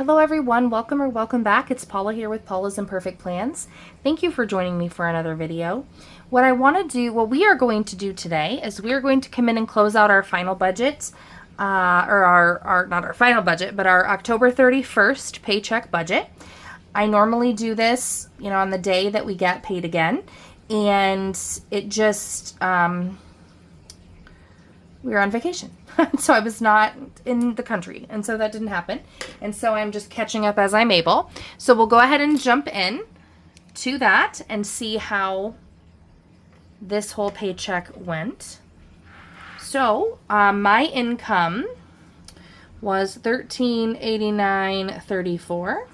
Hello everyone, welcome or welcome back. It's Paula here with Paula's Imperfect Plans. Thank you for joining me for another video. What we are going to do today is we are going to come in and close out our final budget, not our final budget, but our October 31st paycheck budget. I normally do this, on the day that we get paid again, and it just, we were on vacation. So I was not in the country, and so that didn't happen. And so I'm just catching up as I'm able. So we'll go ahead and jump in to that and see how this whole paycheck went. So my income was $1389.34,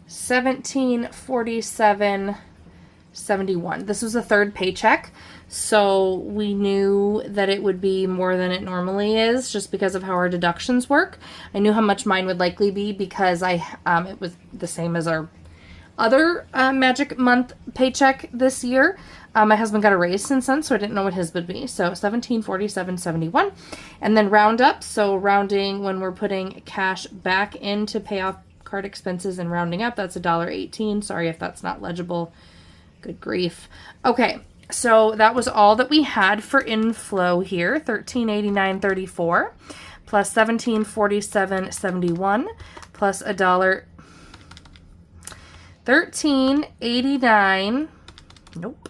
$1747.71. This was the third paycheck. So we knew that it would be more than it normally is just because of how our deductions work. I knew how much mine would likely be because it was the same as our other Magic Month paycheck this year. My husband got a raise since then, so I didn't know what his would be. So $1747.71. And then round up. So rounding when we're putting cash back in to pay off card expenses and rounding up, that's $1.18. Sorry if that's not legible. Good grief. Okay. So that was all that we had for inflow here, $1389.34 plus $1747.71 plus $1389, nope,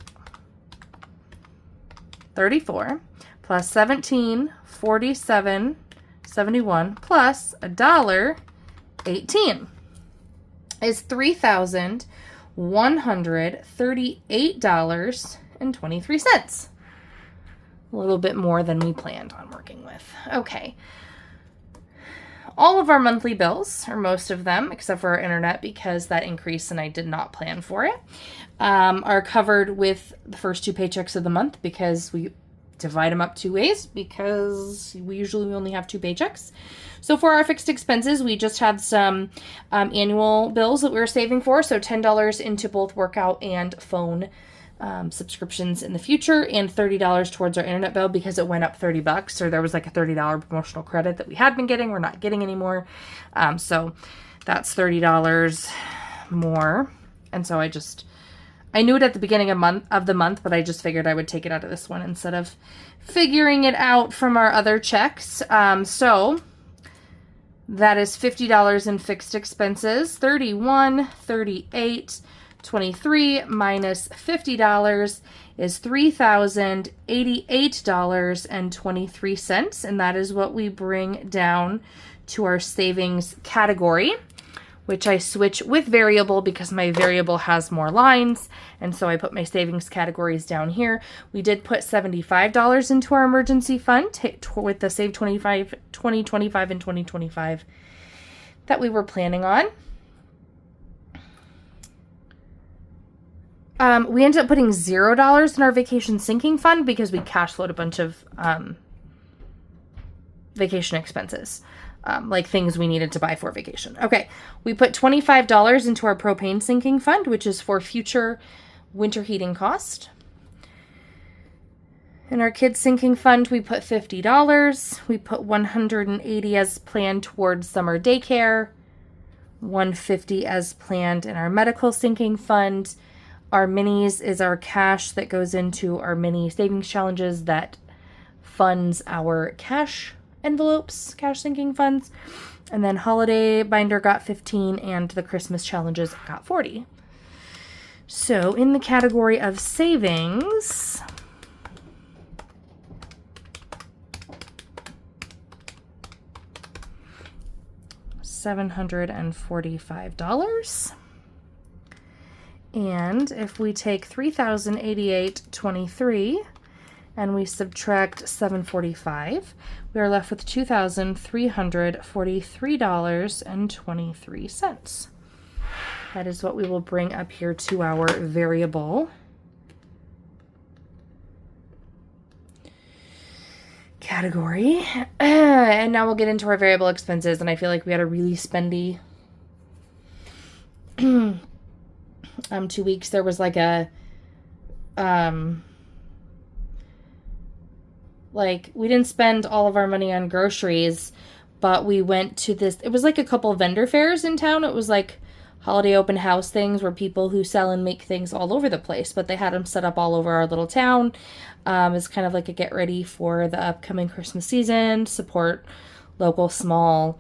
34 plus $1747.71 plus $1.18 is $3,138.23. A little bit more than we planned on working with. Okay. All of our monthly bills, or most of them, except for our internet because that increased and I did not plan for it, are covered with the first two paychecks of the month because we divide them up two ways because we usually only have two paychecks. So for our fixed expenses, we just had some annual bills that we were saving for. So $10 into both workout and phone subscriptions in the future, and $30 towards our internet bill because it went up $30. So there was like a $30 promotional credit that we had been getting, we're not getting anymore. So that's $30 more. And so I knew it at the beginning of the month, but I just figured I would take it out of this one instead of figuring it out from our other checks. So that is $50 in fixed expenses, $31.38.23 minus $50 is $3,088.23, and that is what we bring down to our savings category, which I switch with variable because my variable has more lines, and so I put my savings categories down here. We did put $75 into our emergency fund with the Save 2025 and 2025 that we were planning on. We ended up putting $0 in our vacation sinking fund because we cash flowed a bunch of vacation expenses. Like things we needed to buy for vacation. Okay, we put $25 into our propane sinking fund, which is for future winter heating cost. In our kids sinking fund, we put $50. We put $180 as planned towards summer daycare, $150 as planned in our medical sinking fund. Our minis is our cash that goes into our mini savings challenges that funds our cash envelopes, cash sinking funds. And then holiday binder got 15 and the Christmas challenges got 40. So in the category of savings, $745. And if we take $3,088.23 and we subtract $745, we are left with $2,343.23. That is what we will bring up here to our variable category. And now we'll get into our variable expenses, and I feel like we had a really spendy 2 weeks. There was like a like we didn't spend all of our money on groceries, but we went to this, it was like a couple vendor fairs in town. It was like holiday open house things where people who sell and make things all over the place, but they had them set up all over our little town. It's kind of like a get ready for the upcoming Christmas season, support local small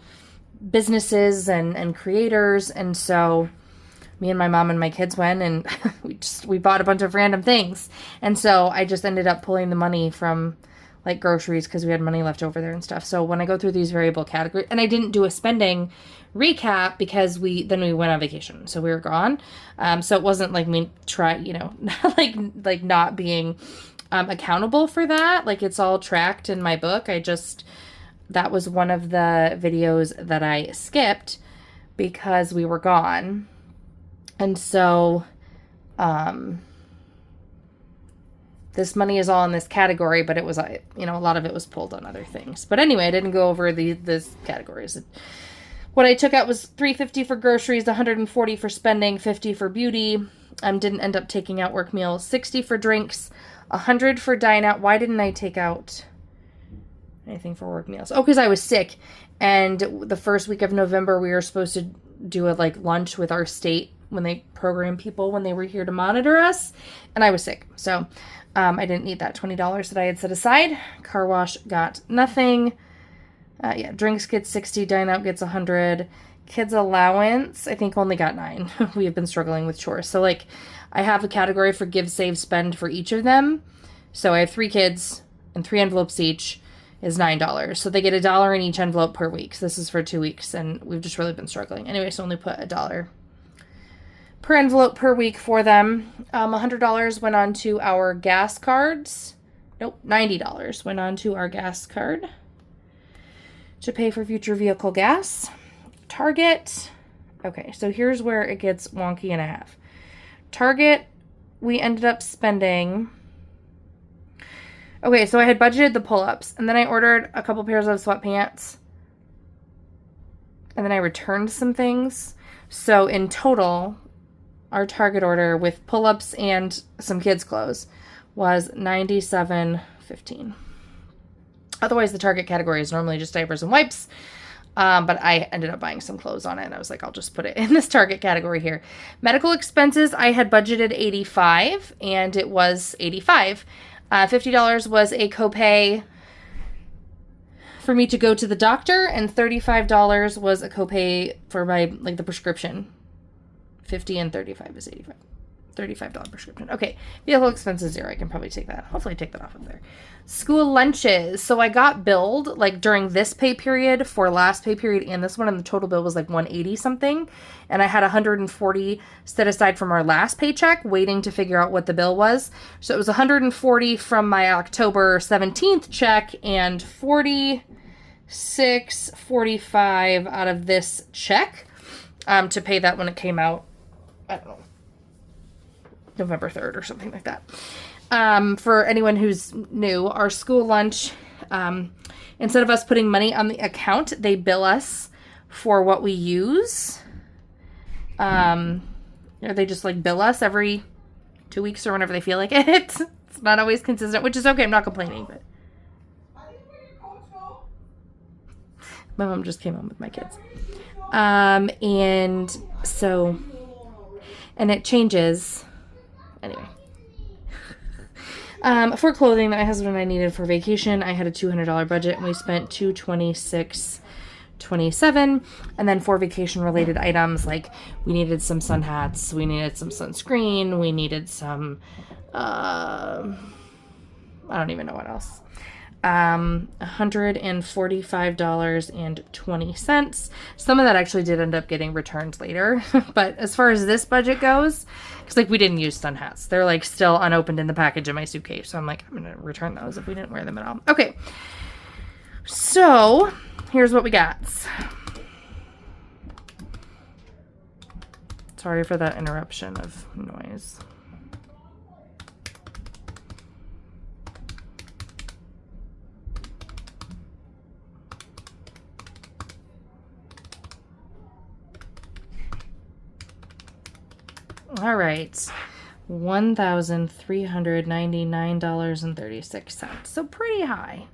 businesses and creators. And so me and my mom and my kids went, and we bought a bunch of random things. And so I just ended up pulling the money from like groceries because we had money left over there and stuff. So when I go through these variable categories, and I didn't do a spending recap because we went on vacation, so we were gone. So it wasn't like me like not being accountable for that. Like it's all tracked in my book. That was one of the videos that I skipped because we were gone. And so, this money is all in this category, but it was, a lot of it was pulled on other things. But anyway, I didn't go over these categories. What I took out was $350 for groceries, $140 for spending, $50 for beauty. Didn't end up taking out work meals, $60 for drinks, $100 for dine out. Why didn't I take out anything for work meals? Oh, because I was sick. And the first week of November, we were supposed to do a lunch with our state when they program people when they were here to monitor us, and I was sick. So I didn't need that $20 that I had set aside. Car wash got nothing. Drinks gets $60, dine out gets $100. Kids allowance, I think only got $9. We have been struggling with chores. So I have a category for give, save, spend for each of them. So I have 3 kids and 3 envelopes each is $9. So they get $1 in each envelope per week. So this is for 2 weeks, and we've just really been struggling. Anyway, so only put $1 per envelope per week for them. $100 went on to our gas cards. Nope, $90 went on to our gas card to pay for future vehicle gas. Target. Okay, so here's where it gets wonky and a half. Target, we ended up spending... Okay, so I had budgeted the pull-ups, and then I ordered a couple pairs of sweatpants, and then I returned some things. So in total, our Target order with pull-ups and some kids' clothes was $97.15. Otherwise, the Target category is normally just diapers and wipes, but I ended up buying some clothes on it, and I was like, I'll just put it in this Target category here. Medical expenses, I had budgeted $85, and it was $85. $50 was a copay for me to go to the doctor, and $35 was a copay for my, the prescription. 50 and 35 is 85. $35 prescription. Okay, vehicle expenses 0. I can probably take that. Hopefully take that off of there. School lunches. So I got billed during this pay period for last pay period and this one, and the total bill was $180 something. And I had $140 set aside from our last paycheck, waiting to figure out what the bill was. So it was $140 from my October 17th check and $46.45 out of this check to pay that when it came out. I don't know, November 3rd or something like that. For anyone who's new, our school lunch, instead of us putting money on the account, they bill us for what we use. They just bill us every 2 weeks or whenever they feel like it. It's not always consistent, which is okay. I'm not complaining, but my mom just came home with my kids. And so, and it changes. Anyway. For clothing that my husband and I needed for vacation, I had a $200 budget, and we spent $226.27. And then for vacation related items, we needed some sun hats, we needed some sunscreen, we needed some, I don't even know what else. $145.20. Some of that actually did end up getting returned later. But as far as this budget goes, because we didn't use sun hats. They're still unopened in the package in my suitcase. So I'm I'm going to return those if we didn't wear them at all. Okay. So here's what we got. Sorry for that interruption of noise. All right, $1,399.36. So pretty high.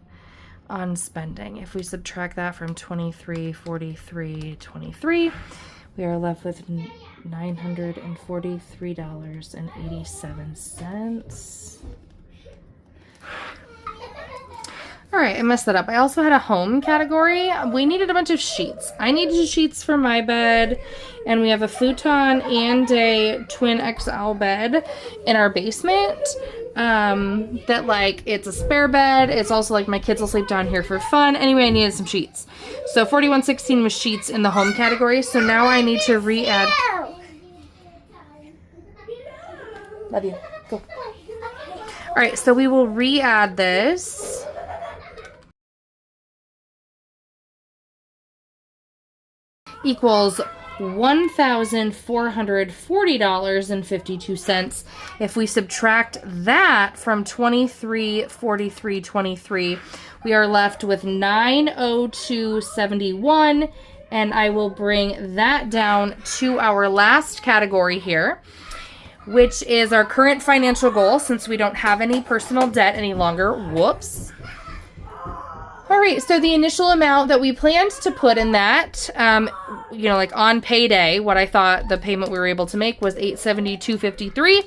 on spending. If we subtract that from 23, 43, 23, we are left with $943.87. All right, I messed that up. I also had a home category. We needed a bunch of sheets. I needed sheets for my bed, and we have a futon and a twin XL bed in our basement. That like, it's a spare bed. It's also like my kids will sleep down here for fun. Anyway, I needed some sheets. So 4116 was sheets in the home category. So now I need to re-add. Love you. Go. All right, so we will re-add this. Equals $1,440.52. If we subtract that from 23.43.23, we are left with $902.71, and I will bring that down to our last category here, which is our current financial goal since we don't have any personal debt any longer. Whoops. All right, so the initial amount that we planned to put in that, like on payday, what I thought the payment we were able to make was $872.53.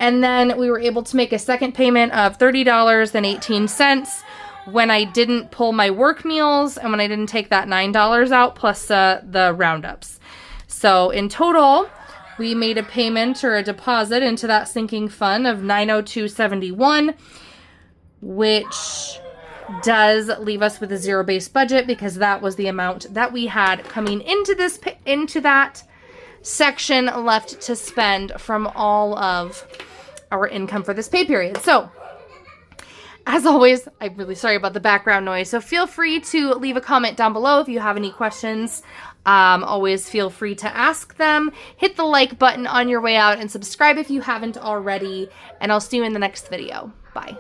And then we were able to make a second payment of $30.18 when I didn't pull my work meals and when I didn't take that $9 out plus the roundups. So in total, we made a payment or a deposit into that sinking fund of $902.71, which does leave us with a zero-based budget because that was the amount that we had coming into that section left to spend from all of our income for this pay period. So, as always, I'm really sorry about the background noise. So feel free to leave a comment down below if you have any questions. Always feel free to ask them. Hit the like button on your way out and subscribe if you haven't already. And I'll see you in the next video. Bye.